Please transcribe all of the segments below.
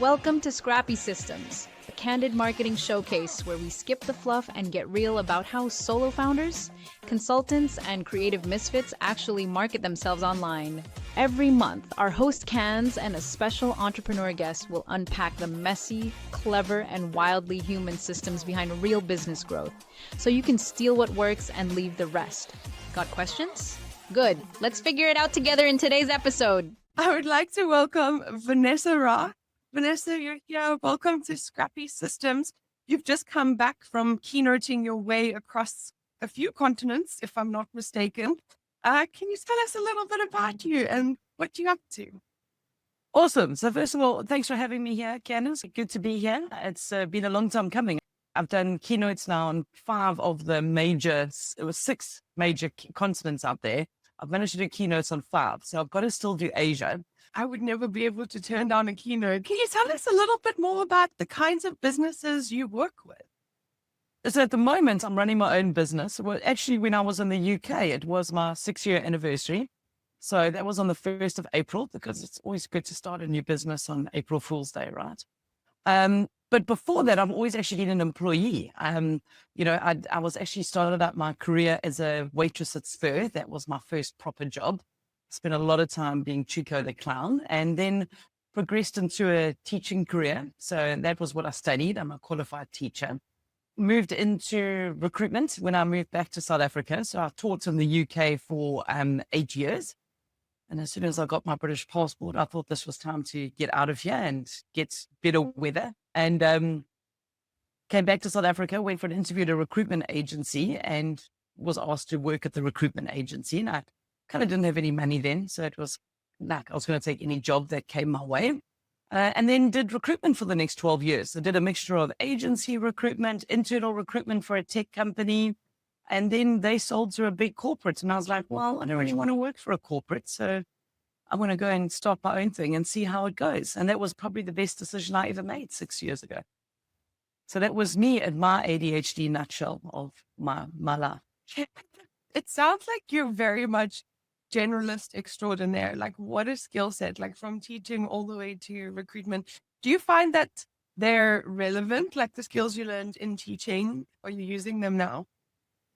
Welcome to Scrappy Systems, a candid marketing showcase where we skip the fluff and get real about how solo founders, consultants, and creative misfits actually market themselves online. Every month, our host Candice and a special entrepreneur guest will unpack the messy, clever, and wildly human systems behind real business growth, so you can steal what works and leave the rest. Got questions? Good. Let's figure it out together in today's episode. I would like to welcome Vanessa Raath. Vanessa, you're here. Welcome to Scrappy Systems. You've just come back from keynoting your way across a few continents, if I'm not mistaken. Can you tell us a little bit about you and what you're up to? Awesome. So first of all, thanks for having me here, Candice. Good to be here. It's been a long time coming. I've done keynotes now on 5 of the 6 major continents out there. I've managed to do keynotes on 5, so I've got to still do Asia. I would never be able to turn down a keynote. Can you tell us a little bit more about the kinds of businesses you work with? So at the moment, I'm running my own business. Well, actually, when I was in the UK, it was my 6-year anniversary. So that was on the 1st of April, because it's always good to start a new business on April Fool's Day, right? But before that, I've always actually been an employee. I was actually started out my career as a waitress at Spur. That was my first proper job. Spent a lot of time being Chico the clown, and then progressed into a teaching career. So that was what I studied. I'm a qualified teacher. Moved into recruitment when I moved back to South Africa. So I taught in the UK for 8 years. And as soon as I got my British passport, I thought this was time to get out of here and get better weather. And came back to South Africa, went for an interview at a recruitment agency, and was asked to work at the recruitment agency. And I kind of didn't have any money then. So it was like I was going to take any job that came my way. And then did recruitment for the next 12 years. I did a mixture of agency recruitment, internal recruitment for a tech company. And then they sold to a big corporate. And I was like, well, I don't really want to work for a corporate. So I want to go and start my own thing and see how it goes. And that was probably the best decision I ever made 6 years ago. So that was me at my ADHD nutshell of my life. It sounds like you're very much generalist extraordinaire. Like, what a skill set, like from teaching all the way to recruitment. Do you find that they're relevant, like the skills you learned in teaching? Are you using them now?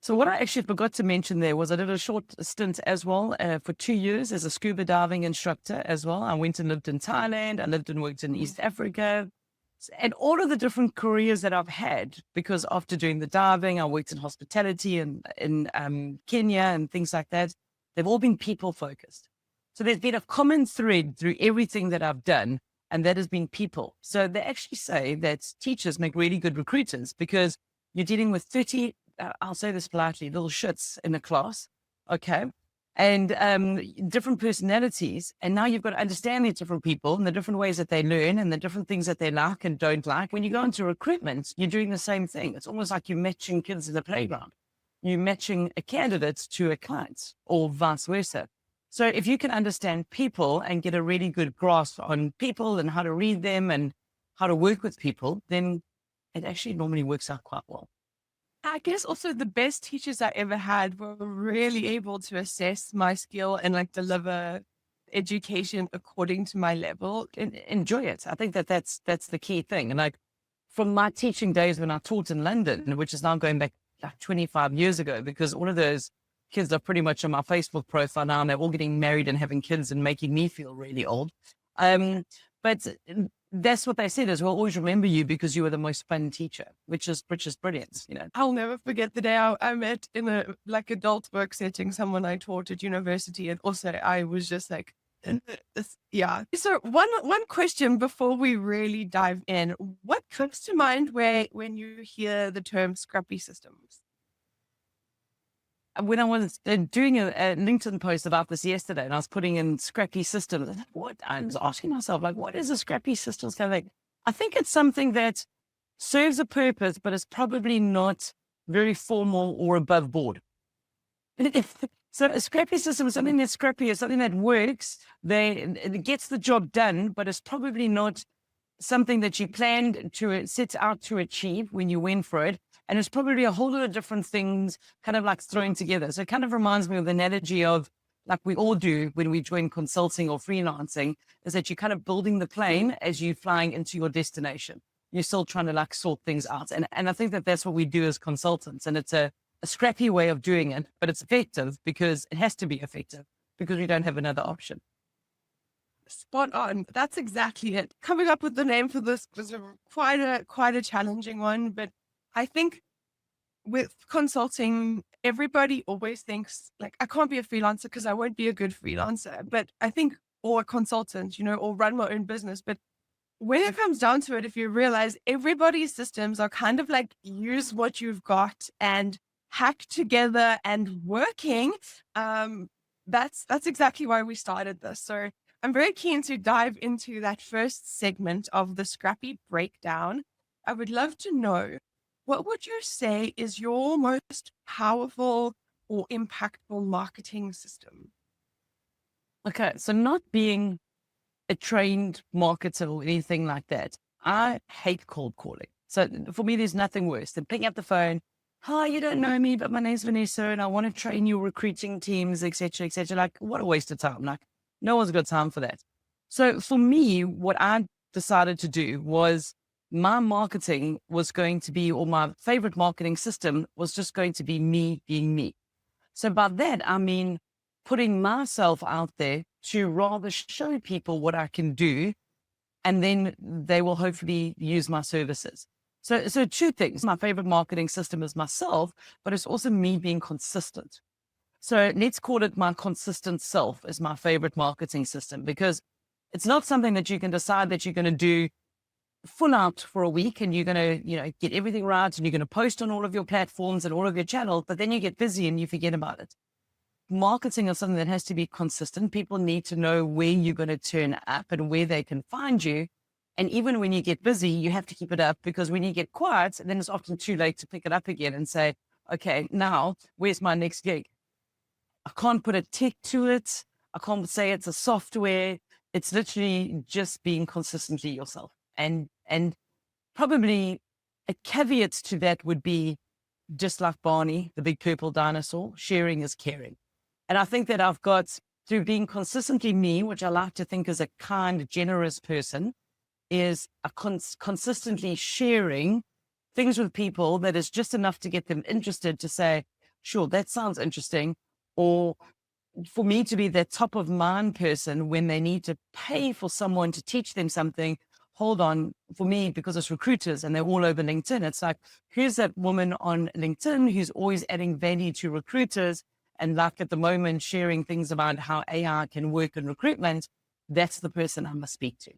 So what I actually forgot to mention there was I did a short stint as well for 2 years as a scuba diving instructor as well. I went and lived in Thailand. I lived and worked in East Africa. And all of the different careers that I've had, because after doing the diving, I worked in hospitality and in Kenya and things like that. They've all been people focused. So there's been a common thread through everything that I've done, and that has been people. So they actually say that teachers make really good recruiters because you're dealing with 30, I'll say this politely, little shits in a class, okay? And different personalities. And now you've got to understand these different people and the different ways that they learn and the different things that they like and don't like. When you go into recruitment, you're doing the same thing. It's almost like you're matching kids in the playground. You're matching a candidate to a client or vice versa. So if you can understand people and get a really good grasp on people and how to read them and how to work with people, then it actually normally works out quite well. I guess also the best teachers I ever had were really able to assess my skill and like deliver education according to my level. Enjoy it. I think that's the key thing. And like from my teaching days when I taught in London, which is now going back like 25 years ago, because all of those kids are pretty much on my Facebook profile now, and they're all getting married and having kids and making me feel really old. But that's what they said is, we'll always remember you because you were the most fun teacher, which is brilliant. You know, I'll never forget the day I met in a like adult work setting, someone I taught at university. And also I was just like, yeah. So one question before we really dive in, what comes to mind when you hear the term Scrappy Systems? When I was doing a LinkedIn post about this yesterday, and I was putting in Scrappy Systems, I was asking myself, like, what is a Scrappy Systems kind of thing? I think it's something that serves a purpose, but is probably not very formal or above board. So a Scrappy System is something that's scrappy, is something that works. It gets the job done, but it's probably not something that you planned to set out to achieve when you went for it. And it's probably a whole lot of different things kind of like thrown together. So it kind of reminds me of the analogy of like we all do when we join consulting or freelancing, is that you're kind of building the plane as you're flying into your destination. You're still trying to like sort things out. And I think that that's what we do as consultants. And it's a scrappy way of doing it, but it's effective because it has to be effective because we don't have another option. Spot on. That's exactly it. Coming up with the name for this was quite a challenging one, but I think with consulting, everybody always thinks like, I can't be a freelancer because I won't be a good freelancer. But I think, or a consultant, or run my own business. But when it comes down to it, if you realize everybody's systems are kind of like use what you've got and hack together and working, that's exactly why we started this. So I'm very keen to dive into that first segment of the Scrappy breakdown. I would love to know, what would you say is your most powerful or impactful marketing system? Okay, so not being a trained marketer or anything like that, I hate cold calling. So for me, there's nothing worse than picking up the phone. Hi, you don't know me, but my name's Vanessa and I want to train your recruiting teams, etc., etc. Like, what a waste of time. Like, no one's got time for that. So for me, what I decided to do was my marketing was going to be, or my favorite marketing system was just going to be me being me. So by that, I mean, putting myself out there to rather show people what I can do, and then they will hopefully use my services. So two things. My favorite marketing system is myself, but it's also me being consistent. So let's call it my consistent self is my favorite marketing system, because it's not something that you can decide that you're going to do full out for a week and you're going to, get everything right and you're going to post on all of your platforms and all of your channels, but then you get busy and you forget about it. Marketing is something that has to be consistent. People need to know where you're going to turn up and where they can find you. And even when you get busy, you have to keep it up, because when you get quiet, then it's often too late to pick it up again and say, okay, now where's my next gig? I can't put a tech to it. I can't say it's a software. It's literally just being consistently yourself. And probably a caveat to that would be, just like Barney, the big purple dinosaur, sharing is caring. And I think that I've got, through being consistently me, which I like to think is a kind, generous person, is a consistently sharing things with people that is just enough to get them interested to say, sure, that sounds interesting. Or for me to be that top of mind person when they need to pay for someone to teach them something. Hold on, for me, because it's recruiters and they're all over LinkedIn, it's like, here's that woman on LinkedIn who's always adding value to recruiters and like at the moment sharing things about how AI can work in recruitment. That's the person I must speak to.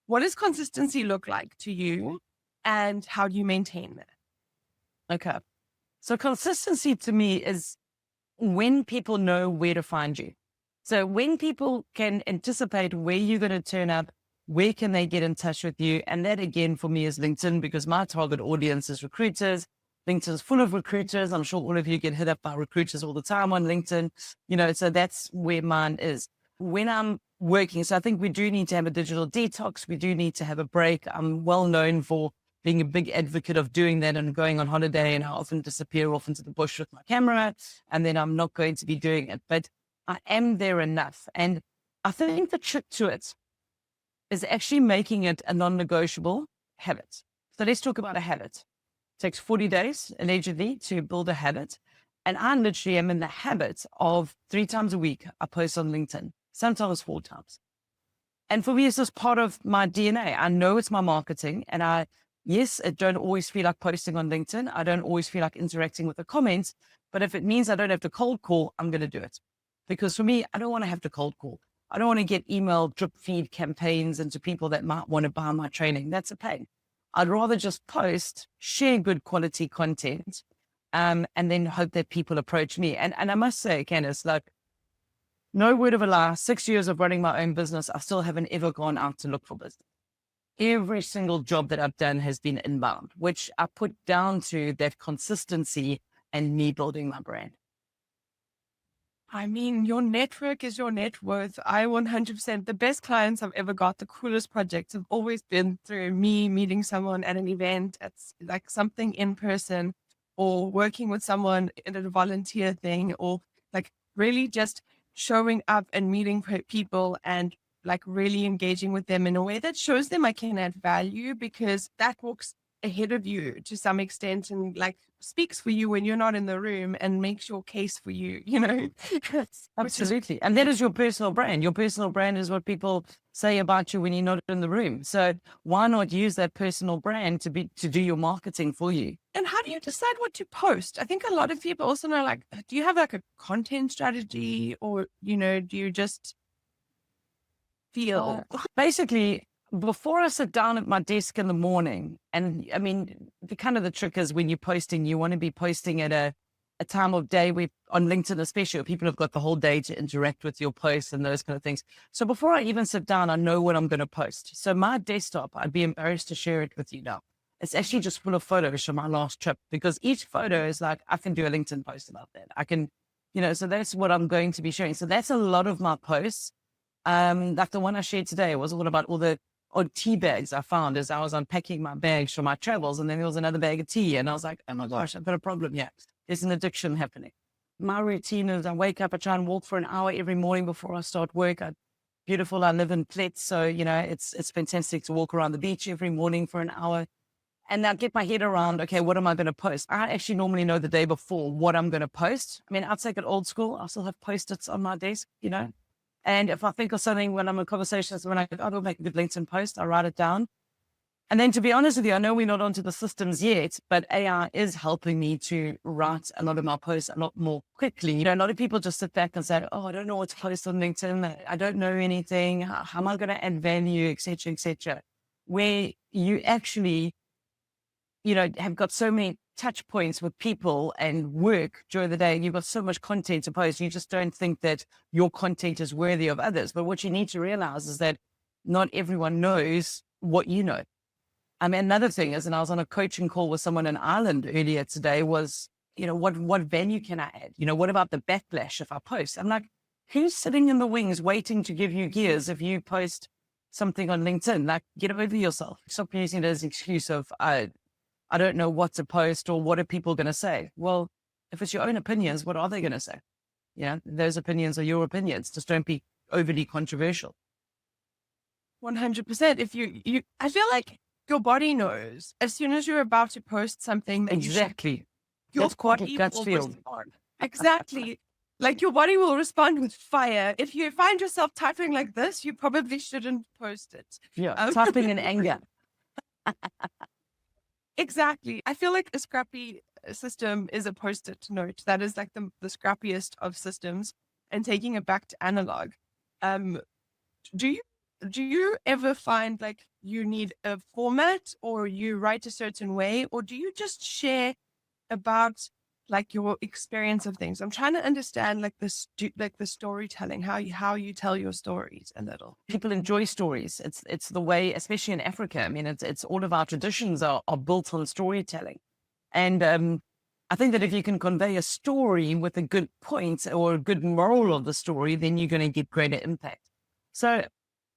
What does consistency look like to you and how do you maintain that? Okay. So consistency to me is when people know where to find you. So when people can anticipate where you're going to turn up, where can they get in touch with you? And that again for me is LinkedIn, because my target audience is recruiters. LinkedIn is full of recruiters. I'm sure all of you get hit up by recruiters all the time on LinkedIn, so that's where mine is. When I'm working, so I think we do need to have a digital detox. We do need to have a break. I'm well known for being a big advocate of doing that and going on holiday, and I often disappear off into the bush with my camera, and then I'm not going to be doing it, but I am there enough. And I think the trick to it is actually making it a non-negotiable habit. So let's talk about a habit. It takes 40 days, allegedly, to build a habit. And I literally am in the habit of 3 times a week, I post on LinkedIn, sometimes 4 times. And for me, it's just part of my DNA. I know it's my marketing, and yes, I don't always feel like posting on LinkedIn. I don't always feel like interacting with the comments, but if it means I don't have to cold call, I'm going to do it. Because for me, I don't want to have to cold call. I don't want to get email drip feed campaigns into people that might want to buy my training. That's a pain. I'd rather just post, share good quality content, and then hope that people approach me. And I must say, Candice, like, no word of a lie, 6 years of running my own business, I still haven't ever gone out to look for business. Every single job that I've done has been inbound, which I put down to that consistency and me building my brand. I mean, your network is your net worth. I 100%, the best clients I've ever got, the coolest projects have always been through me meeting someone at an event. It's like something in person, or working with someone in a volunteer thing, or like really just showing up and meeting people and like really engaging with them in a way that shows them I can add value, because that walks ahead of you to some extent and like speaks for you when you're not in the room and makes your case for you, Which is Absolutely. And that is your personal brand. Your personal brand is what people say about you when you're not in the room. So why not use that personal brand to do your marketing for you? And how do you decide what to post? I think a lot of people also know, like, do you have like a content strategy, or, do you just feel? Basically, before I sit down at my desk in the morning, and I mean, the trick is when you're posting, you want to be posting at a time of day where on LinkedIn, especially, people have got the whole day to interact with your posts and those kind of things. So before I even sit down, I know what I'm going to post. So my desktop, I'd be embarrassed to share it with you now. It's actually just full of photos from my last trip, because each photo is like, I can do a LinkedIn post about that. I can, so that's what I'm going to be sharing. So that's a lot of my posts. Like the one I shared today was all about all the odd tea bags I found as I was unpacking my bags for my travels. And then there was another bag of tea. And I was like, oh my gosh, I've got a problem here. There's an addiction happening. My routine is I wake up, I try and walk for an hour every morning before I start work. I live in Plet. So, it's fantastic to walk around the beach every morning for an hour. And now get my head around, okay, what am I going to post? I actually normally know the day before what I'm going to post. I mean, I'll take it old school. I still have Post-its on my desk, And if I think of something when I'm in conversations, when I'll make a good LinkedIn post, I write it down. And then to be honest with you, I know we're not onto the systems yet, but AI is helping me to write a lot of my posts a lot more quickly. A lot of people just sit back and say, oh, I don't know what to post on LinkedIn. I don't know anything. How am I going to add value, et cetera, et cetera. Where you actually, have got so many touch points with people and work during the day. You've got so much content to post. You just don't think that your content is worthy of others. But what you need to realize is that not everyone knows what you know. I mean, another thing is, and I was on a coaching call with someone in Ireland earlier today, was, what value can I add? What about the backlash if I post? I'm like, who's sitting in the wings waiting to give you gears if you post something on LinkedIn? Like, get over yourself. Stop using it as an excuse of, I don't know what to post or what are people going to say? Well, if it's your own opinions, what are they going to say? Those opinions are your opinions. Just don't be overly controversial. 100%. If you, I feel like your body knows as soon as you're about to post something. Exactly. Your body will respond. Exactly. Like your body will respond with fire. If you find yourself typing like this, you probably shouldn't post it. Yeah, typing in anger. Exactly. I feel like a Scrappy system is a post-it note. That is like the scrappiest of systems, and taking it back to analog. Do you ever find like you need a format, or you write a certain way, or do you just share about like your experience of things? I'm trying to understand like the storytelling, how you tell your stories a little. People enjoy stories. It's the way, especially in Africa. I mean, it's all of our traditions are built on storytelling. And I think that if you can convey a story with a good point or a good moral of the story, then you're going to get greater impact. So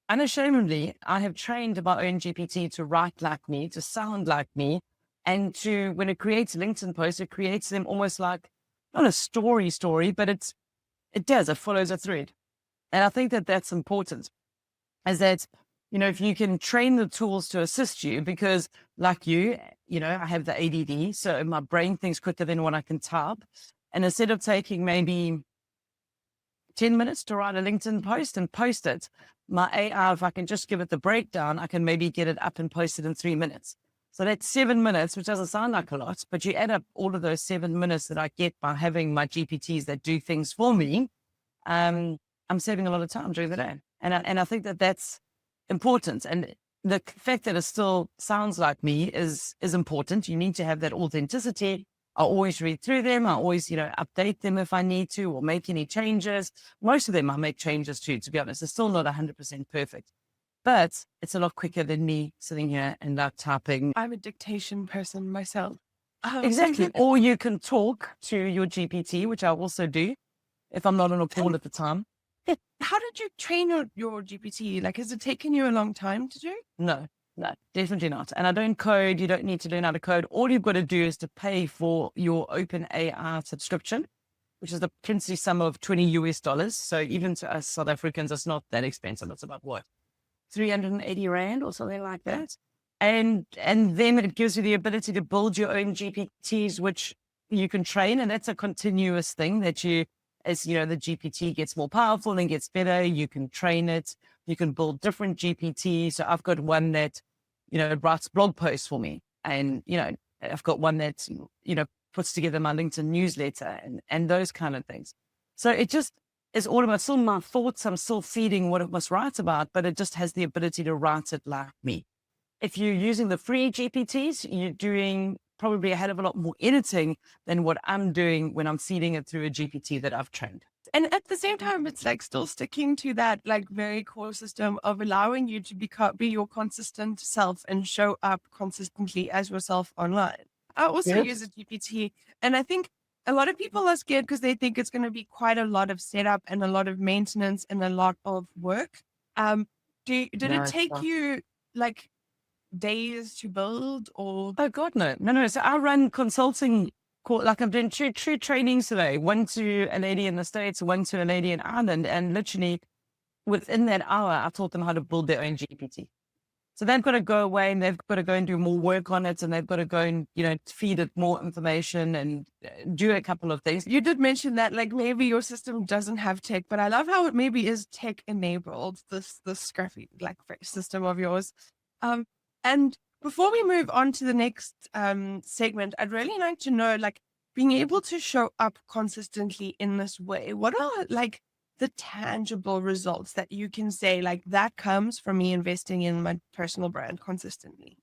unashamedly, I have trained my own GPT to write like me, to sound like me, and when it creates LinkedIn posts, it creates them almost like not a story, but it follows a thread. And I think that that's important, is that, if you can train the tools to assist you, because like I have the ADD, so my brain thinks quicker than what I can type. And instead of taking maybe 10 minutes to write a LinkedIn post and post it, my AI, if I can just give it the breakdown, I can maybe get it up and post it in 3 minutes. So that's 7 minutes, which doesn't sound like a lot, but you add up all of those 7 minutes that I get by having my GPTs that do things for me. I'm saving a lot of time during the day. And I think that that's important. And the fact that it still sounds like me is important. You need to have that authenticity. I always read through them. I always, update them if I need to, or make any changes. Most of them I make changes to be honest. It's still not 100% perfect. But it's a lot quicker than me sitting here and typing. I'm a dictation person myself. Exactly. Or you can talk to your GPT, which I also do if I'm not on a call at the time. How did you train your GPT? Like, has it taken you a long time to do? No, definitely not. And I don't code. You don't need to learn how to code. All you've got to do is to pay for your OpenAI subscription. which is the princely sum of $20. So even to us South Africans, it's not that expensive. It's about what, 380 Rand or something like that. And then it gives you the ability to build your own GPTs, which you can train. And that's a continuous thing that you, as you know, the GPT gets more powerful and gets better. You can train it. You can build different GPTs. So I've got one that, writes blog posts for me. And, I've got one that, puts together my LinkedIn newsletter and those kind of things. So it just is all about still my thoughts. I'm still feeding what it must write about, but it just has the ability to write it like me. If you're using the free GPTs, you're doing probably a hell of a lot more editing than what I'm doing when I'm feeding it through a GPT that I've trained. And at the same time, it's like still sticking to that like very core system of allowing you to be your consistent self and show up consistently as yourself online. I also Yes. use a GPT, and I think a lot of people are scared because they think it's going to be quite a lot of setup and a lot of maintenance and a lot of work. Did No, it it's take not. you like days to build or? Oh God, no. So I run consulting, like I'm doing two trainings today, one to a lady in the States, one to a lady in Ireland. And literally within that hour, I taught them how to build their own GPT. So they've got to go away and they've got to go and do more work on it. And they've got to go and, feed it more information and do a couple of things. You did mention that like maybe your system doesn't have tech, but I love how it maybe is tech enabled, this Scrappy like system of yours. And before we move on to the next segment, I'd really like to know, like, being able to show up consistently in this way, what are like the tangible results that you can say, like, that comes from me investing in my personal brand consistently?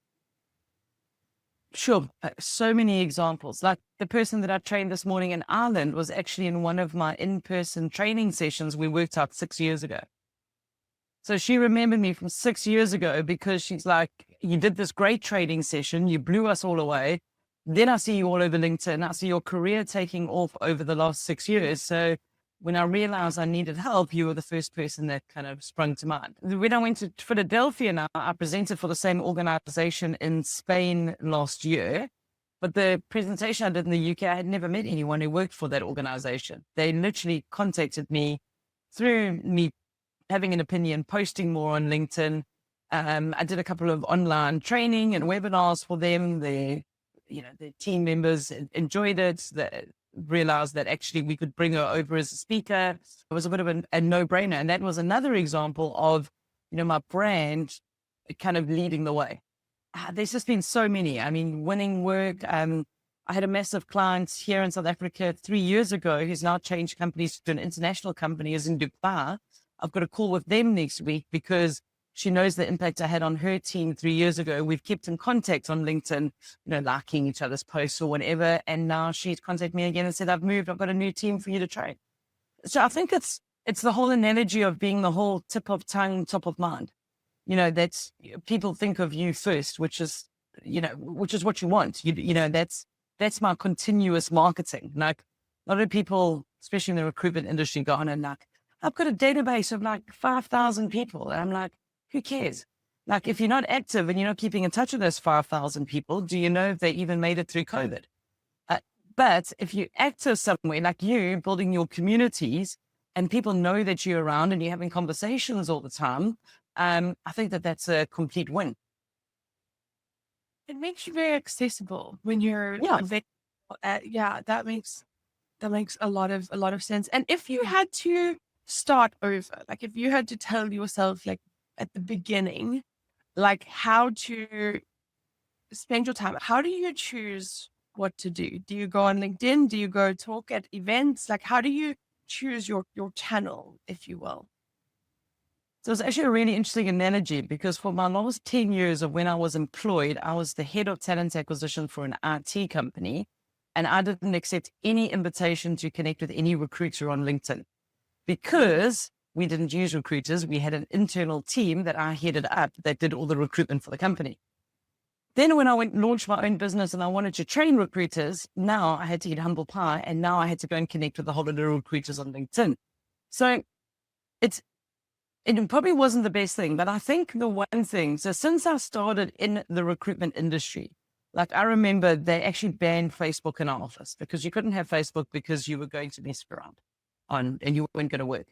Sure. So many examples. Like the person that I trained this morning in Ireland was actually in one of my in-person training sessions we worked out 6 years ago. So she remembered me from 6 years ago because she's like, you did this great training session. You blew us all away. Then I see you all over LinkedIn. I see your career taking off over the last 6 years. So when I realized I needed help, you were the first person that kind of sprung to mind. When I went to Philadelphia now, I presented for the same organization in Spain last year. But the presentation I did in the UK, I had never met anyone who worked for that organization. They literally contacted me through me having an opinion, posting more on LinkedIn. I did a couple of online training and webinars for them. Their team members enjoyed it. They realized that actually we could bring her over as a speaker. It was a bit of a no-brainer. And that was another example of, my brand kind of leading the way. There's just been so many. I mean, winning work. I had a massive client here in South Africa 3 years ago who's now changed companies to an international company, is in Dubai. I've got a call with them next week because she knows the impact I had on her team 3 years ago. We've kept in contact on LinkedIn, liking each other's posts or whatever. And now she's contacted me again and said, I've moved. I've got a new team for you to train. So I think it's the whole analogy of being the whole tip of tongue, top of mind. That's people think of you first, which is what you want. That's my continuous marketing. Like a lot of people, especially in the recruitment industry, go on and like, I've got a database of like 5,000 people. And I'm like, who cares? Like, if you're not active and you're not keeping in touch with those 5,000 people, do you know if they even made it through COVID? But if you're active somewhere, like you, building your communities and people know that you're around and you're having conversations all the time, I think that that's a complete win. It makes you very accessible when you're Yeah. that makes a lot of sense. And if you had to start over, like if you had to tell yourself like at the beginning, like how to spend your time, how do you choose what to do? Do you go on LinkedIn? Do you go talk at events? Like how do you choose your channel, if you will? So it's actually a really interesting analogy because for my last 10 years of when I was employed, I was the head of talent acquisition for an IT company. And I didn't accept any invitation to connect with any recruiter on LinkedIn because we didn't use recruiters. We had an internal team that I headed up that did all the recruitment for the company. Then when I went and launched my own business and I wanted to train recruiters, now I had to eat humble pie and now I had to go and connect with a whole lot of recruiters on LinkedIn. So it probably wasn't the best thing, but I think the one thing, so since I started in the recruitment industry, Like I remember they actually banned Facebook in our office because you couldn't have Facebook because you were going to mess around and you weren't going to work.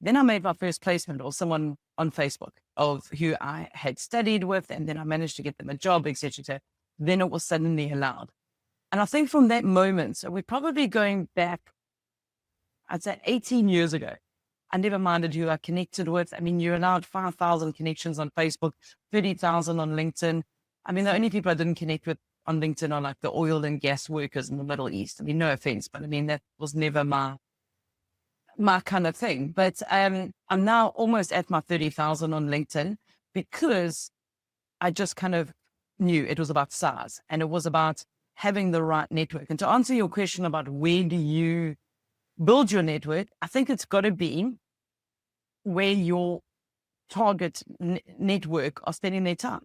Then I made my first placement or someone on Facebook of who I had studied with, and then I managed to get them a job, etc. Then it was suddenly allowed. And I think from that moment, so we're probably going back, I'd say 18 years ago. I never minded who I connected with. I mean, you're allowed 5,000 connections on Facebook, 30,000 on LinkedIn. I mean, the only people I didn't connect with on LinkedIn are like the oil and gas workers in the Middle East. I mean, no offense, but I mean, that was never my kind of thing. But I'm now almost at my 30,000 on LinkedIn because I just kind of knew it was about size and it was about having the right network. And to answer your question about where do you build your network, I think it's got to be where your target network are spending their time.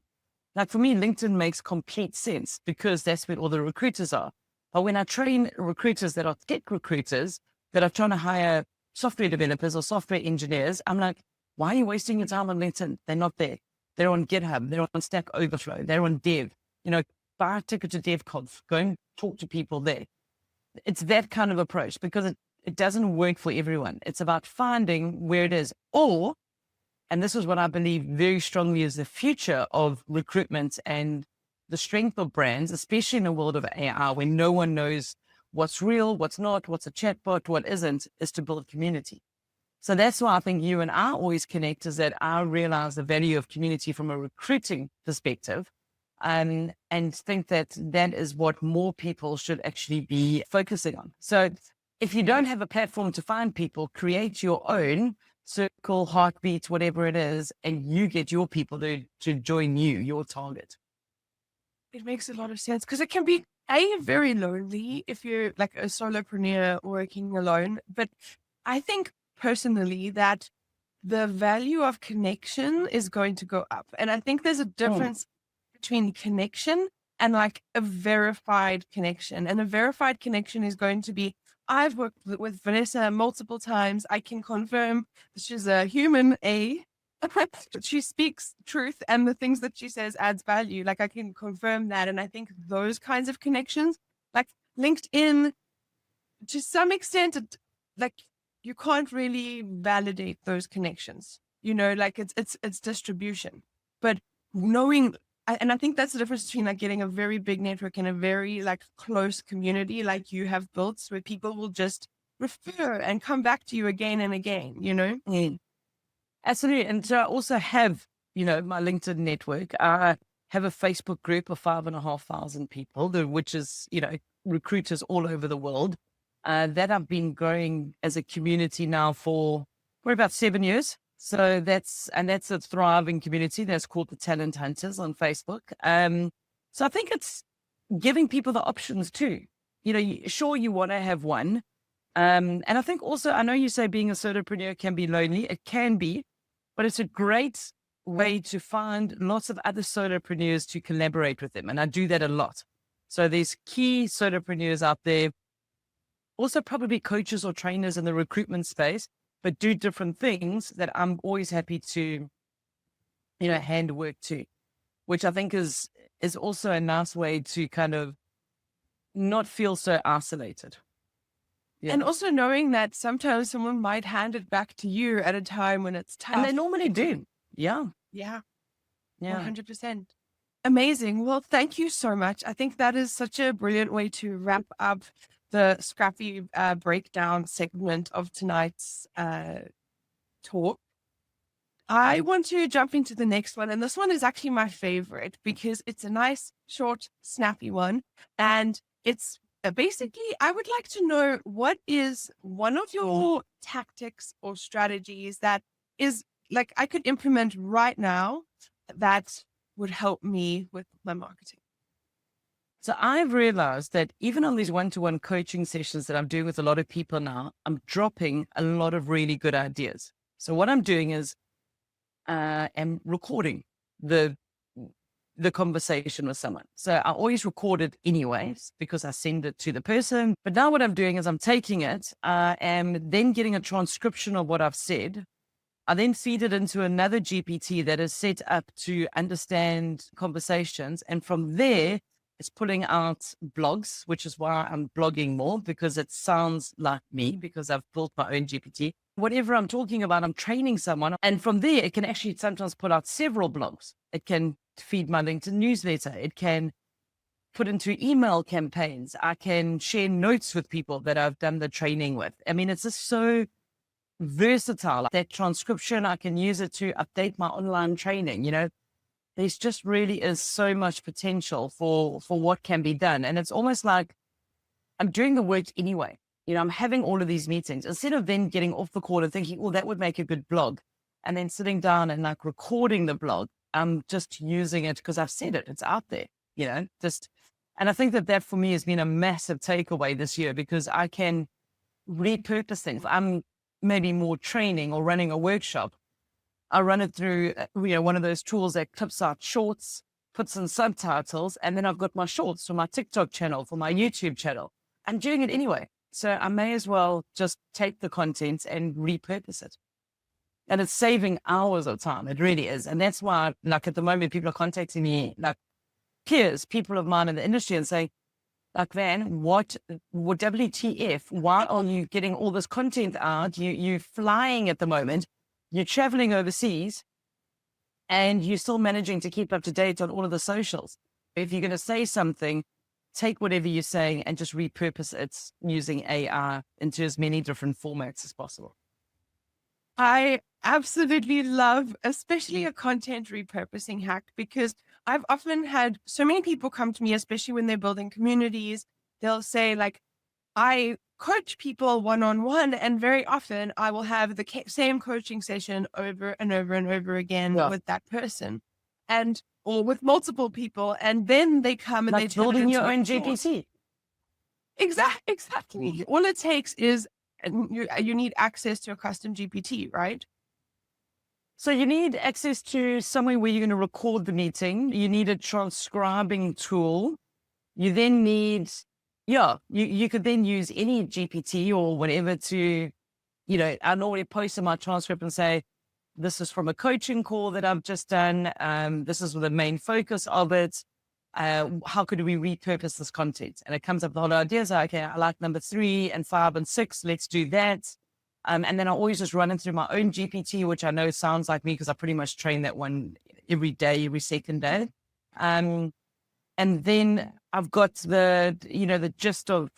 Like for me, LinkedIn makes complete sense because that's where all the recruiters are. But when I train recruiters that are tech recruiters that are trying to hire software developers or software engineers, I'm like, why are you wasting your time on LinkedIn? They're not there. They're on GitHub. They're on Stack Overflow. They're on Dev. Buy a ticket to DevConf. Go and talk to people there. It's that kind of approach because it doesn't work for everyone. It's about finding where it is. Or, and this is what I believe very strongly is the future of recruitment and the strength of brands, especially in a world of AI, where no one knows what's real, what's not, what's a chatbot, what isn't, is to build community. So that's why I think you and I always connect, is that I realize the value of community from a recruiting perspective. And think that is what more people should actually be focusing on. So if you don't have a platform to find people, create your own circle, heartbeat, whatever it is, and you get your people to join you, your target. It makes a lot of sense because it can be very lonely if you're like a solopreneur working alone. But I think personally that the value of connection is going to go up. And I think there's a difference between connection and like a verified connection. And a verified connection is going to be, I've worked with Vanessa multiple times. I can confirm she's a human A. She speaks truth and the things that she says adds value. Like I can confirm that. And I think those kinds of connections, like LinkedIn, to some extent, like you can't really validate those connections, like it's distribution, but knowing. And I think that's the difference between like getting a very big network and a very like close community like you have built, where people will just refer and come back to you again and again, Absolutely. And so I also have, my LinkedIn network. I have a Facebook group of 5,500 people, which is, recruiters all over the world, that I've been growing as a community now for about 7 years. So that's a thriving community that's called the Talent Hunters on Facebook. So I think it's giving people the options too. Sure, you want to have one. And I think also, I know you say being a solopreneur can be lonely. It can be, but it's a great way to find lots of other solopreneurs to collaborate with them. And I do that a lot. So there's key solopreneurs out there, also probably coaches or trainers in the recruitment space, but do different things that I'm always happy to, hand work to, which I think is also a nice way to kind of not feel so isolated. Yeah. And also knowing that sometimes someone might hand it back to you at a time when it's tough. And they normally do. Yeah. 100%. Amazing. Well, thank you so much. I think that is such a brilliant way to wrap up the Scrappy breakdown segment of tonight's talk. I want to jump into the next one. And this one is actually my favorite because it's a nice, short, snappy one. And it's basically, I would like to know, what is one of your tactics or strategies that is like I could implement right now that would help me with my marketing? So I've realized that even on these one-to-one coaching sessions that I'm doing with a lot of people now, I'm dropping a lot of really good ideas. So what I'm doing is I'm recording the conversation with someone. So I always record it anyways because I send it to the person. But now what I'm doing is I'm taking it and then getting a transcription of what I've said. I then feed it into another GPT that is set up to understand conversations. And from there, It's putting out blogs, which is why I'm blogging more, because it sounds like me, because I've built my own GPT. Whatever I'm talking about, I'm training someone. And from there, it can actually sometimes put out several blogs. It can feed my LinkedIn newsletter. It can put into email campaigns. I can share notes with people that I've done the training with. I mean, it's just so versatile. That transcription, I can use it to update my online training. There's just really is so much potential for what can be done. And it's almost like I'm doing the work anyway. I'm having all of these meetings instead of then getting off the call and thinking, oh, that would make a good blog. And then sitting down and like recording the blog. I'm just using it because I've said it. It's out there, and I think that for me has been a massive takeaway this year, because I can repurpose things. I'm maybe more training or running a workshop. I run it through, one of those tools that clips out shorts, puts in subtitles, and then I've got my shorts for my TikTok channel, for my YouTube channel. I'm doing it anyway. So I may as well just take the content and repurpose it. And it's saving hours of time. It really is. And that's why, like, at the moment, people are contacting me, like peers, people of mine in the industry, and saying, like, Van, what WTF? Why are you getting all this content out? You're flying at the moment. You're traveling overseas, and you're still managing to keep up to date on all of the socials. If you're going to say something, take whatever you're saying and just repurpose it using AI into as many different formats as possible. I absolutely love, especially a content repurposing hack, because I've often had so many people come to me, especially when they're building communities. They'll say, like, I coach people one-on-one, and very often I will have the same coaching session over and over and over again with that person, or with multiple people. And then they come and like they building your own GPT. Exactly. All it takes is you need access to a custom GPT, right? So you need access to somewhere where you're going to record the meeting. You need a transcribing tool. You then need, you could then use any GPT or whatever to, I normally post in my transcript and say, this is from a coaching call that I've just done. This is the main focus of it. How could we repurpose this content? And it comes up with the whole ideas. Okay, I like number 3 and 5 and 6. Let's do that. And then I always just run it through my own GPT, which I know sounds like me because I pretty much train that one every day, every second day. And then I've got the gist of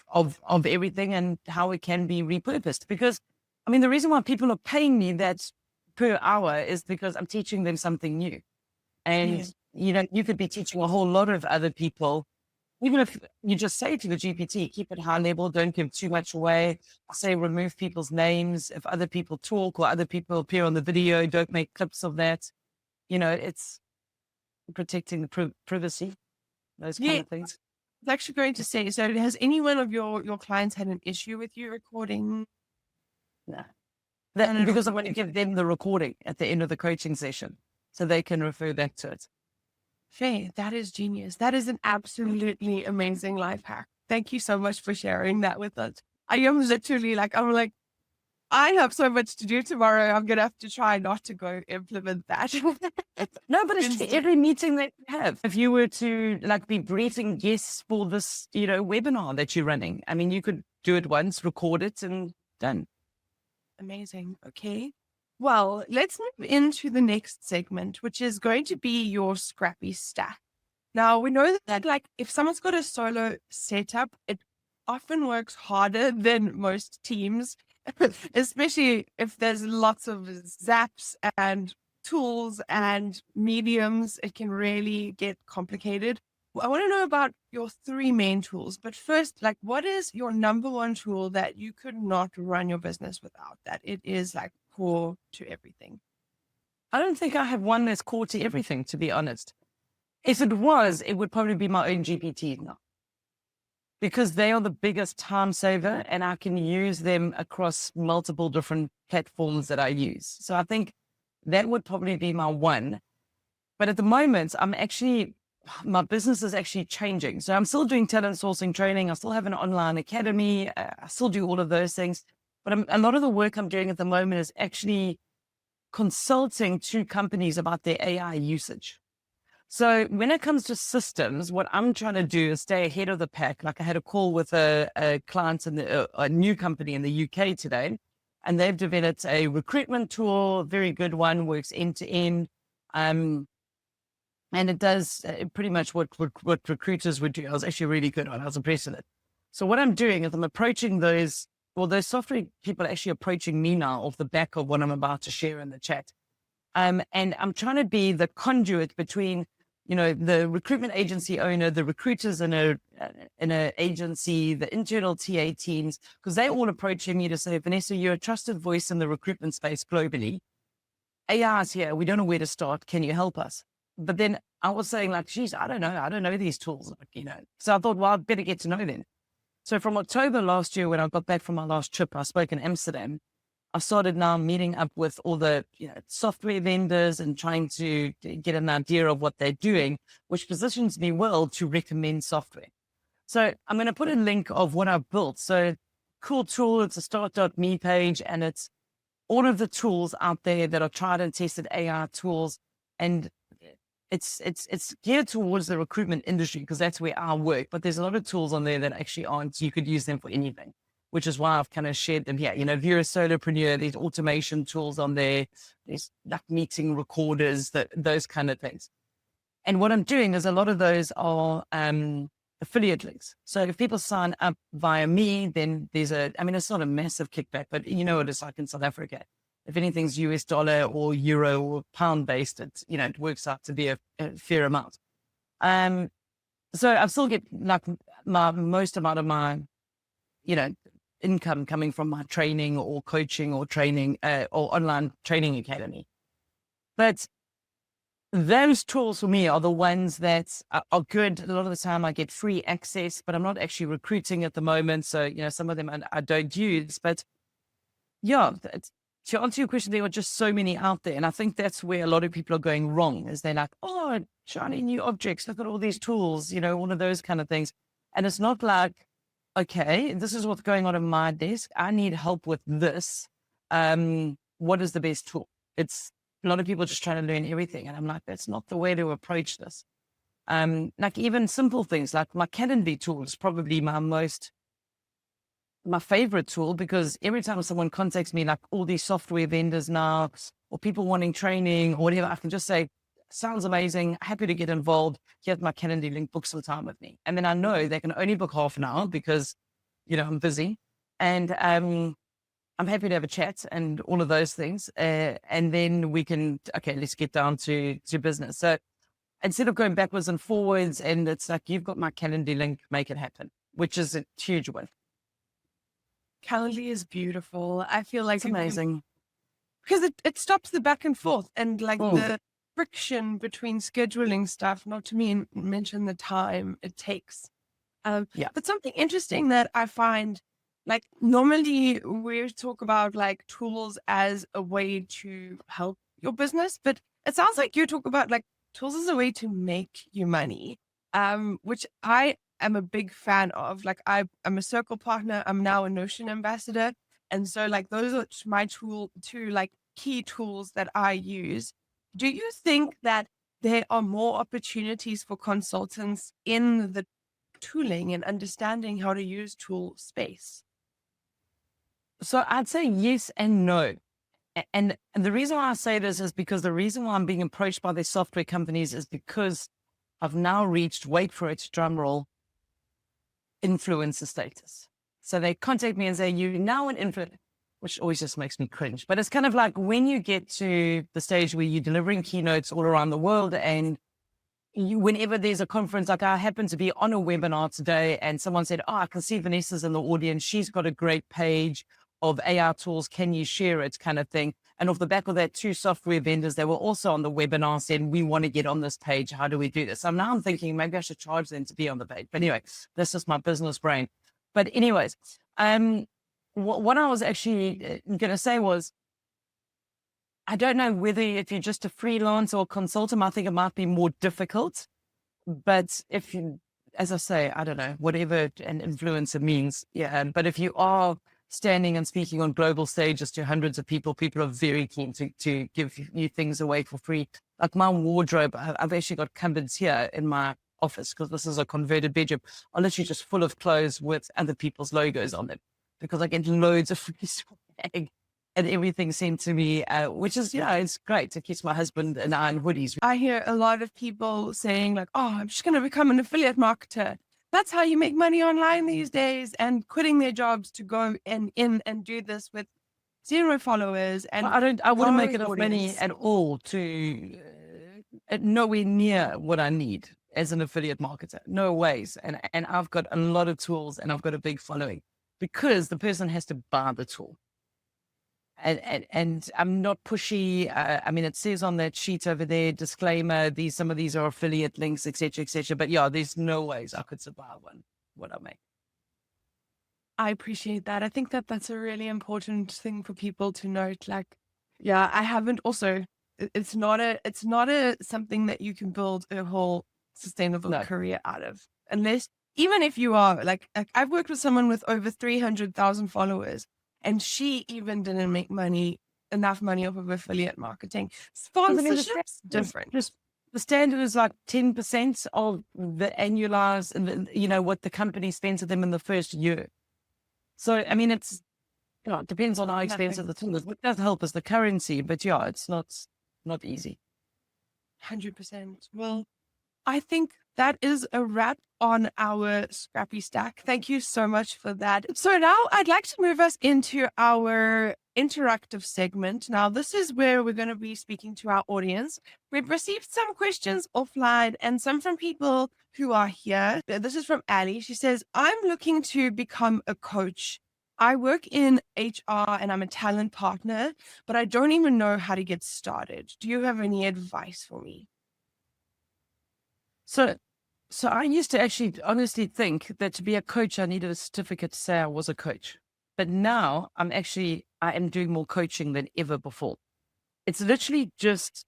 everything and how it can be repurposed. Because, the reason why people are paying me that per hour is because I'm teaching them something new. And, you could be teaching a whole lot of other people. Even if you just say to the GPT, keep it high level, don't give too much away. Say remove people's names. If other people talk or other people appear on the video, don't make clips of that. It's protecting the privacy, those kind of things. I was actually going to say, so has any one of your clients had an issue with you recording? No. Because I'm going to give them the recording at the end of the coaching session so they can refer back to it. Faye, that is genius. That is an absolutely amazing life hack. Thank you so much for sharing that with us. I am literally I have so much to do tomorrow. I'm going to have to try not to go implement that. No, but it's every meeting that you have. If you were to be briefing guests for this, webinar that you're running, you could do it once, record it, and done. Amazing. Okay. Well, let's move into the next segment, which is going to be your Scrappy stack. Now, we know that if someone's got a solo setup, it often works harder than most teams, especially if there's lots of zaps and tools and mediums. It can really get complicated. I want to know about your 3 main tools, but first, what is your number 1 tool that you could not run your business without, that it is core to everything? I don't think I have one that's core to everything, to be honest. If it was, it would probably be my own GPT now, because they are the biggest time saver and I can use them across multiple different platforms that I use. So I think that would probably be my one. But at the moment, my business is actually changing. So I'm still doing talent sourcing training. I still have an online academy. I still do all of those things. But a lot of the work I'm doing at the moment is actually consulting to companies about their AI usage. So when it comes to systems, what I'm trying to do is stay ahead of the pack. Like I had a call with a client in a new company in the UK today, and they've developed a recruitment tool, very good one, works end to end. And it does pretty much what recruiters would do. I was actually really good on it. I was impressed with it. So what I'm doing is I'm approaching those software people are actually approaching me now off the back of what I'm about to share in the chat. And I'm trying to be the conduit between, the recruitment agency owner, the recruiters in a agency, the internal TA teams, because they all approaching me to say, Vanessa, you're a trusted voice in the recruitment space globally. AI is here. We don't know where to start. Can you help us? But then I was saying like, geez, I don't know these tools, So I thought, well, I'd better get to know them. So from October last year, when I got back from my last trip, I spoke in Amsterdam. I started now meeting up with all the software vendors and trying to get an idea of what they're doing, which positions me well to recommend software. So I'm going to put a link of what I've built. So cool tool. It's a start.me page, and it's all of the tools out there that are tried and tested AI tools. And it's geared towards the recruitment industry because that's where I work. But there's a lot of tools on there that actually aren't. You could use them for anything, which is why I've kind of shared them here. If you're a solopreneur, there's automation tools on there. There's like meeting recorders, those kind of things. And what I'm doing is a lot of those are affiliate links. So if people sign up via me, then there's it's not a massive kickback, but you know what it's like in South Africa. If anything's US dollar or euro or pound based, it works out to be a fair amount. So I still get like my most amount of my, income coming from my training or coaching or training or online training academy. But those tools for me are the ones that are good. A lot of the time I get free access, but I'm not actually recruiting at the moment. So, some of them I don't use, but yeah, to answer your question, there are just so many out there. And I think that's where a lot of people are going wrong is they're like, oh, shiny new objects. Look at all these tools, all of those kind of things. And it's not like, okay, this is what's going on my desk. I need help with this. What is the best tool? It's a lot of people just trying to learn everything. And I'm like, that's not the way to approach this. Like even simple things like my Candid tool is probably my favorite tool because every time someone contacts me, like all these software vendors now, or people wanting training or whatever, I can just say, sounds amazing. Happy to get involved. Here's my Candid link, book some time with me. And then I know they can only book half an hour because, I'm busy and, I'm happy to have a chat and all of those things. And then we can, okay, let's get down to business. So instead of going backwards and forwards, and it's like, you've got my Candid link, make it happen, which is a huge win. Calendly is beautiful. I feel like It's amazing because it stops the back and forth and like the friction between scheduling stuff, not to mention the time it takes. But something interesting that I find, like normally we talk about like tools as a way to help your business, but it sounds like you talk about like tools as a way to make you money, which I am a big fan of. Like I'm a Circle partner. I'm now a Notion ambassador. And so like those are my two like key tools that I use. Do you think that there are more opportunities for consultants in the tooling and understanding how to use tool space? So I'd say yes and no. And the reason why I say this is because the reason why I'm being approached by these software companies is because I've now reached, wait for it, drum roll, influencer status. So they contact me and say, you're now an influencer, which always just makes me cringe. But it's kind of like when you get to the stage where you're delivering keynotes all around the world and whenever there's a conference, like I happen to be on a webinar today and someone said, oh, I can see Vanessa's in the audience. She's got a great page of AI tools. Can you share it kind of thing? And off the back of that, 2 software vendors that were also on the webinar said, we want to get on this page. How do we do this? So now I'm thinking maybe I should charge them to be on the page. But anyway, that's just my business brain. But anyways, what I was actually going to say was, I don't know whether if you're just a freelance or consultant, I think it might be more difficult. But if you, as I say, I don't know, whatever an influencer means. Yeah. But if you are standing and speaking on global stages to hundreds of people. People are very keen to give you things away for free. Like my wardrobe, I've actually got cupboards here in my office because this is a converted bedroom. I'm literally just full of clothes with other people's logos on them because I get loads of free swag and everything sent to me, which is, it's great. It keeps my husband and I in hoodies. I hear a lot of people saying like, oh, I'm just going to become an affiliate marketer. That's how you make money online these days, and quitting their jobs to go and do this with 0 followers. And I wouldn't make no enough money audience. at all to nowhere near what I need as an affiliate marketer. No ways. And I've got a lot of tools and I've got a big following because the person has to buy the tool. And I'm not pushy. I mean, it says on that sheet over there, disclaimer, some of these are affiliate links, etc., etc. But yeah, there's no ways I could survive what I make. I appreciate that. I think that that's a really important thing for people to note. Like, yeah, I haven't also, it's not a something that you can build a whole sustainable career out of, unless, even if you are like I've worked with someone with over 300,000 followers, and she even didn't make enough money off of affiliate marketing. Sponsorship's different. Just the standard is like 10% of the annualized, what the company spends with them in the first year. So, I mean, it depends on how expensive the tool is. What does help is the currency, but yeah, it's not easy. 100%. Well, I think that is a wrap on our Scrappy Stack. Thank you so much for that. So now I'd like to move us into our interactive segment. Now, this is where we're going to be speaking to our audience. We've received some questions offline and some from people who are here. This is from Ali. She says, I'm looking to become a coach. I work in HR and I'm a talent partner, but I don't even know how to get started. Do you have any advice for me? So I used to actually honestly think that to be a coach, I needed a certificate to say I was a coach. But now I am doing more coaching than ever before. It's literally just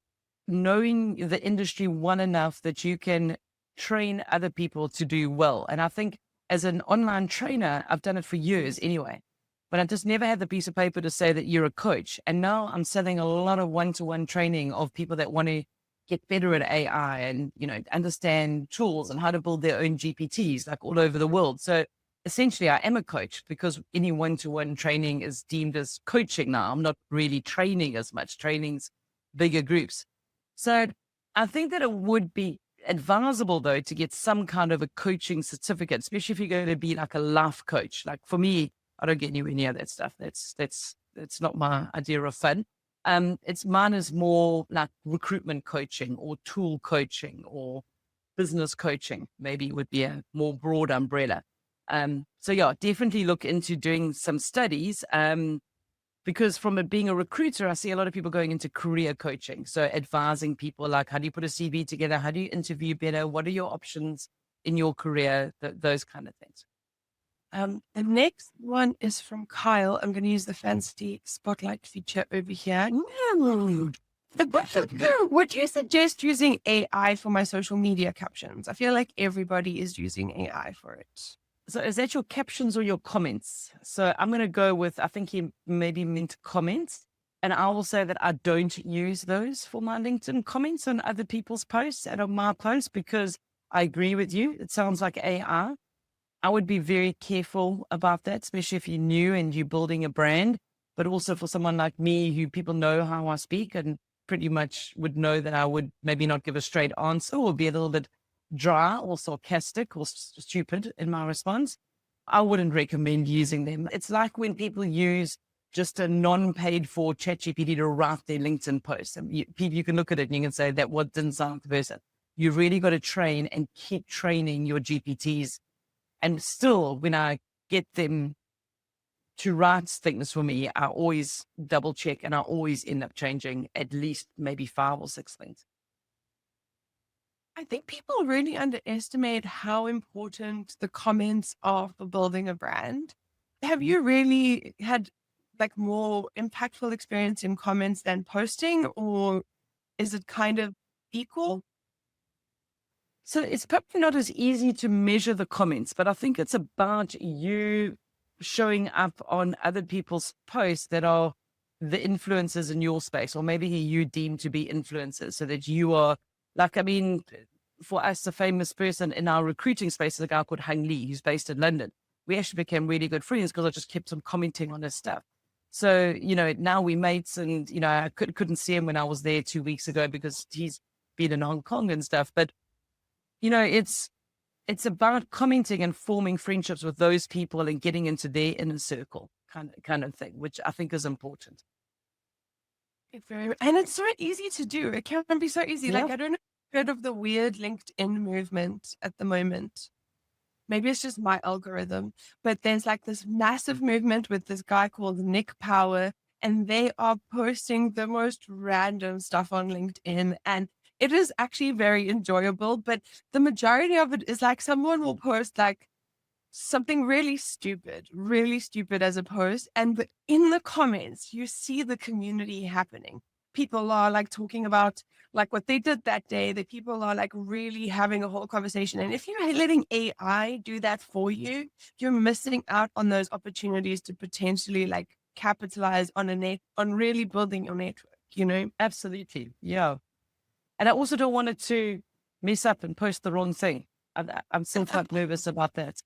knowing the industry well enough that you can train other people to do well. And I think as an online trainer, I've done it for years anyway, but I just never had the piece of paper to say that you're a coach. And now I'm selling a lot of one-to-one training of people that want to get better at AI and, understand tools and how to build their own GPTs like all over the world. So essentially I am a coach because any one-to-one training is deemed as coaching now. I'm not really training as much, training's bigger groups. So I think that it would be advisable though to get some kind of a coaching certificate, especially if you're going to be like a life coach. Like for me, I don't get anywhere near that stuff. That's not my idea of fun. Mine is more like recruitment coaching or tool coaching or business coaching, maybe would be a more broad umbrella. So yeah, definitely look into doing some studies. Because from it being a recruiter, I see a lot of people going into career coaching. So advising people like, how do you put a CV together? How do you interview better? What are your options in your career? Those kind of things. The next one is from Kyle. I'm going to use the fancy spotlight feature over here. Would you suggest using AI for my social media captions? I feel like everybody is using AI for it. So is that your captions or your comments? So I'm going to go with, I think he maybe meant comments. And I will say that I don't use those for my LinkedIn comments on other people's posts and on my posts because I agree with you. It sounds like AI. I would be very careful about that, especially if you're new and you're building a brand, but also for someone like me who people know how I speak and pretty much would know that I would maybe not give a straight answer or be a little bit dry or sarcastic or stupid in my response. I wouldn't recommend using them. It's like when people use just a non-paid for ChatGPT to write their LinkedIn post. And you can look at it and you can say that what didn't sound like the person. You really got to train and keep training your GPTs. And still, when I get them to write things for me, I always double check and I always end up changing at least maybe 5 or 6 things. I think people really underestimate how important the comments are for building a brand. Have you really had like more impactful experience in comments than posting, or is it kind of equal? So it's probably not as easy to measure the comments, but I think it's about you showing up on other people's posts that are the influencers in your space, or maybe you deem to be influencers, so that you are like, I mean, for us, a famous person in our recruiting space is a guy called Hung Lee, who's based in London. We actually became really good friends because I just kept on commenting on his stuff. So, now we mates, and, I couldn't see him when I was there 2 weeks ago because he's been in Hong Kong and stuff. But, it's about commenting and forming friendships with those people and getting into their inner circle kind of thing, which I think is important. And it's so easy to do. It can be so easy. Yeah. Like, I don't know if you've heard of the weird LinkedIn movement at the moment. Maybe it's just my algorithm, but there's like this massive movement with this guy called Nick Power, and they are posting the most random stuff on LinkedIn. And it is actually very enjoyable, but the majority of it is like someone will post like something really stupid as a post. And in the comments, you see the community happening. People are like talking about like what they did that day, that people are like really having a whole conversation. And if you're letting AI do that for you, you're missing out on those opportunities to potentially like capitalize on on really building your network. Absolutely. Yeah. And I also don't want it to mess up and post the wrong thing. I'm still quite nervous about that.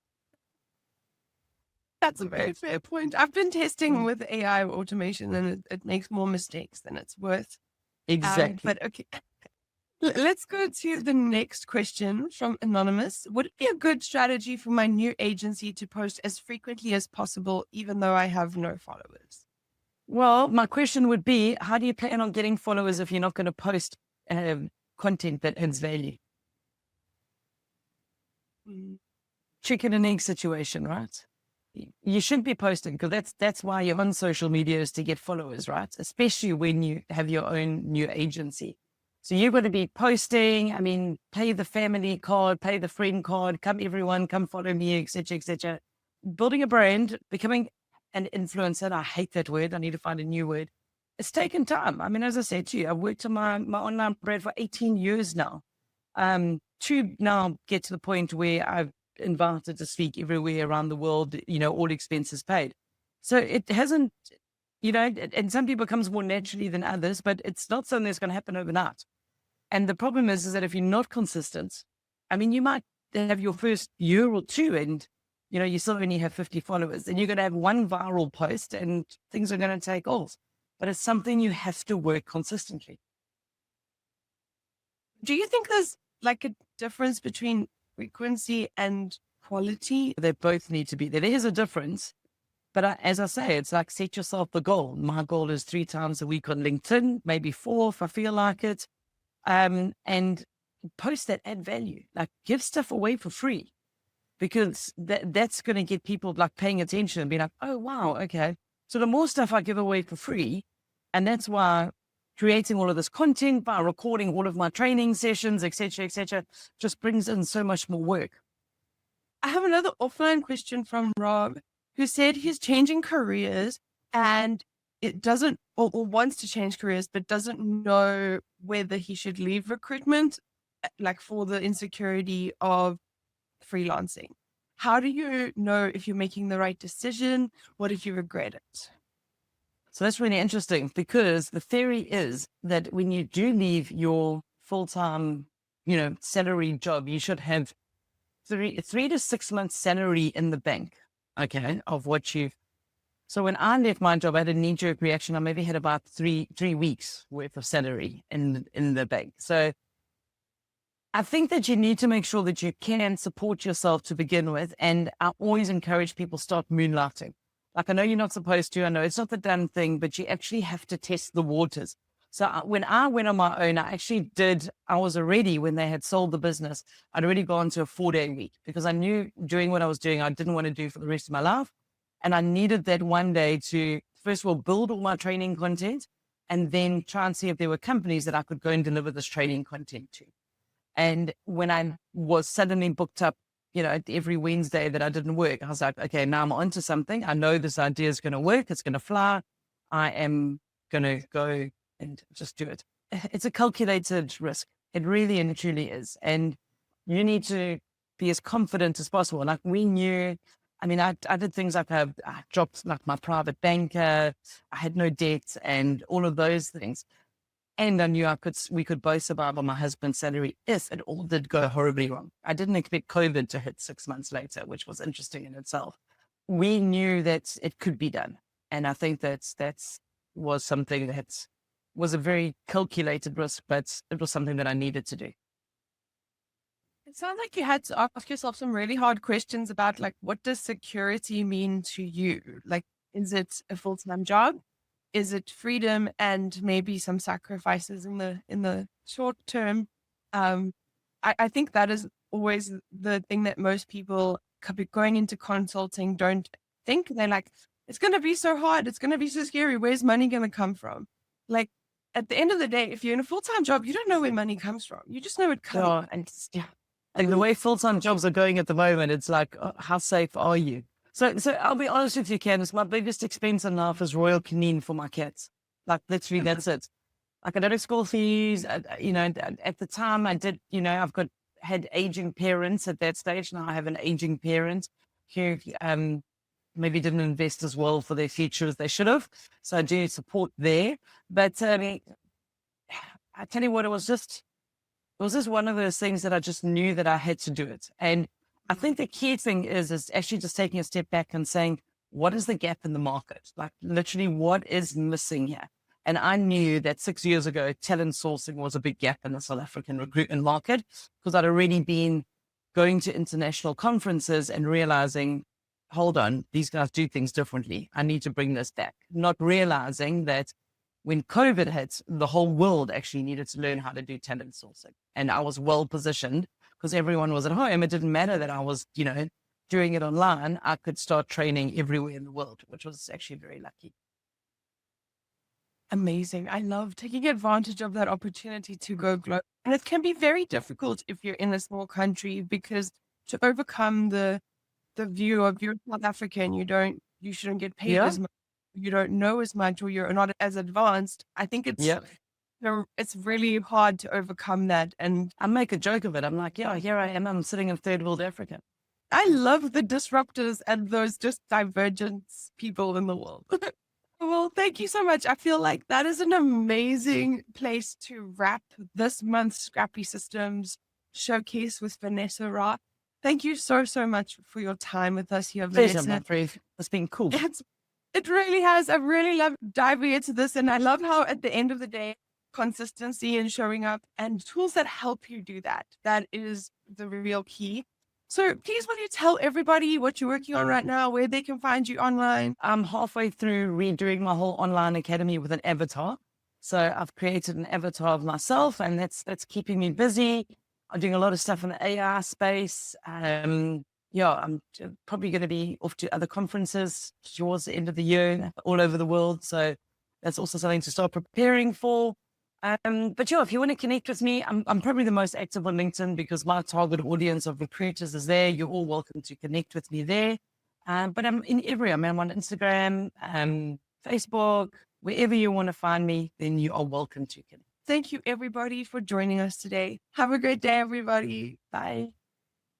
That's a very fair point. I've been testing with AI automation, and it makes more mistakes than it's worth. Exactly. But okay, let's go to the next question from Anonymous. Would it be a good strategy for my new agency to post as frequently as possible, even though I have no followers? Well, my question would be, how do you plan on getting followers if you're not going to post content that adds value? Chicken and egg situation, right? You should be posting, because that's why you're on social media, is to get followers, right? Especially when you have your own new agency. So you're going to be posting, I mean, pay the family card, pay the friend card, come everyone, come follow me, etc., etc. Building a brand, becoming an influencer. And I hate that word. I need to find a new word. It's taken time. I mean, as I said to you, I've worked on my online brand for 18 years now. To now get to the point where I've invited to speak everywhere around the world, all expenses paid. So it hasn't, and some people comes more naturally than others, but it's not something that's going to happen overnight. And the problem is that if you're not consistent, I mean, you might have your first year or two and, you still only have 50 followers, and you're going to have one viral post and things are going to take off. But it's something you have to work consistently. Do you think there's like a difference between frequency and quality? They both need to be there. There is a difference, but as I say, it's like, set yourself the goal. My goal is 3 times a week on LinkedIn, maybe 4 if I feel like it, and post that add value. Like, give stuff away for free, because that's going to get people like paying attention and be like, oh wow, okay. So the more stuff I give away for free, and that's why creating all of this content, by recording all of my training sessions, etc., just brings in so much more work. I have another offline question from Rob, who said he's changing careers and it doesn't, or wants to change careers, but doesn't know whether he should leave recruitment, like for the insecurity of freelancing. How do you know if you're making the right decision? What if you regret it? So that's really interesting, because the theory is that when you do leave your full-time, salary job, you should have 3 to 6 months salary in the bank, okay, of what you've. So when I left my job, I had a knee-jerk reaction. I maybe had about 3 weeks worth of salary in the bank. So I think that you need to make sure that you can support yourself to begin with. And I always encourage people start moonlighting. Like, I know you're not supposed to. I know it's not the done thing, but you actually have to test the waters. So when I went on my own, I was already, when they had sold the business, I'd already gone to a 4-day week, because I knew doing what I was doing, I didn't want to do for the rest of my life. And I needed that one day to, first of all, build all my training content, and then try and see if there were companies that I could go and deliver this training content to. And when I was suddenly booked up, every Wednesday that I didn't work, I was like, okay, now I'm onto something. I know this idea is going to work. It's going to fly. I am going to go and just do it. It's a calculated risk. It really and truly is. And you need to be as confident as possible. Like, we knew I mean, I did things like I dropped like my private banker, I had no debt and all of those things. And I knew we could both survive on my husband's salary if it all did go horribly wrong. I didn't expect COVID to hit 6 months later, which was interesting in itself. We knew that it could be done. And I think that's was something that was a very calculated risk, but it was something that I needed to do. It sounds like you had to ask yourself some really hard questions about like, what does security mean to you? Like, is it a full-time job? Is it freedom and maybe some sacrifices in the short term? I think that is always the thing that most people going into consulting don't think. They're like, it's going to be so hard. It's going to be so scary. Where's money going to come from? Like, at the end of the day, if you're in a full-time job, you don't know where money comes from. You just know it comes. Yeah, and the way full-time jobs are going at the moment, it's like, how safe are you? So I'll be honest with you, Candice, my biggest expense in life is Royal Canin for my cats. Like literally that's it. Like I don't have school fees. At the time I did, had aging parents at that stage. Now I have an aging parent who maybe didn't invest as well for their future as they should have. So I do support there. But I tell you what, it was just one of those things that I just knew that I had to do it. And I think the key thing is actually just taking a step back and saying, what is the gap in the market? Like literally what is missing here? And I knew that 6 years ago, talent sourcing was a big gap in the South African recruitment market because I'd already been going to international conferences and realizing, hold on, these guys do things differently. I need to bring this back. Not realizing that when COVID hit, the whole world actually needed to learn how to do talent sourcing. And I was well positioned because everyone was at home. It didn't matter that I was, doing it online. I could start training everywhere in the world, which was actually very lucky. Amazing. I love taking advantage of that opportunity to go global. And it can be very difficult if you're in a small country because to overcome the view of you're South African, you shouldn't get paid as much, you don't know as much, or you're not as advanced. I think it's really hard to overcome that. And I make a joke of it. I'm like, yeah, here I am. I'm sitting in third world Africa. I love the disruptors and those just divergence people in the world. Well, thank you so much. I feel like that is an amazing place to wrap this month's Scrappy Systems showcase with Vanessa Raath. Thank you so, so much for your time with us here, Vanessa. It's been cool. It really has. I really love diving into this. And I love how at the end of the day, consistency and showing up and tools that help you do that. That is the real key. So please, will you tell everybody what you're working on right now, where they can find you online? I'm halfway through redoing my whole online academy with an avatar. So I've created an avatar of myself and that's keeping me busy. I'm doing a lot of stuff in the AI space. I'm probably going to be off to other conferences towards the end of the year all over the world. So that's also something to start preparing for. But if you want to connect with me, I'm probably the most active on LinkedIn because my target audience of recruiters is there. You're all welcome to connect with me there. But I'm in everywhere. I'm on Instagram, Facebook, wherever you want to find me, then you are welcome to connect. Thank you, everybody, for joining us today. Have a great day, everybody. Bye.